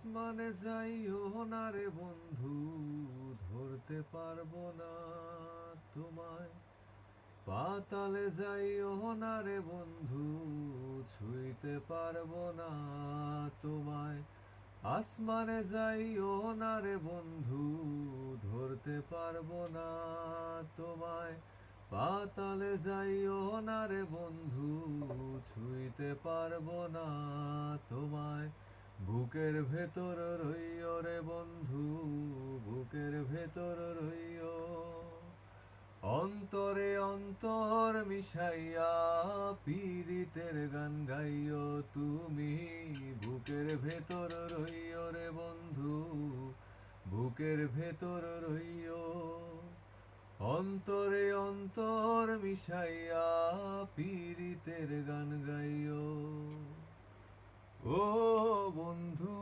আসমানে যাইও না রে বন্ধু, ধরতে পারবো না তোমায়। পাতালে যাইও না রে বন্ধু, ছুঁইতে পারবো না তোমায়। আসমানে যাইও না রে বন্ধু, ধরতে পারবো না তোমায়। পাতালে যাইও না রে বন্ধু, ছুঁইতে পারবো না তোমায়। বুকের ভেতর রইও রে বন্ধু, বুকের ভেতর রইও। অন্তরে অন্তর মিশাইয়া পীরিতের গান গাইও তুমি। বুকের ভেতর রইও রে বন্ধু, বুকের ভেতর রইও। অন্তরে অন্তর মিশাইয়া পীরিতের গান গাইও। ও বন্ধু।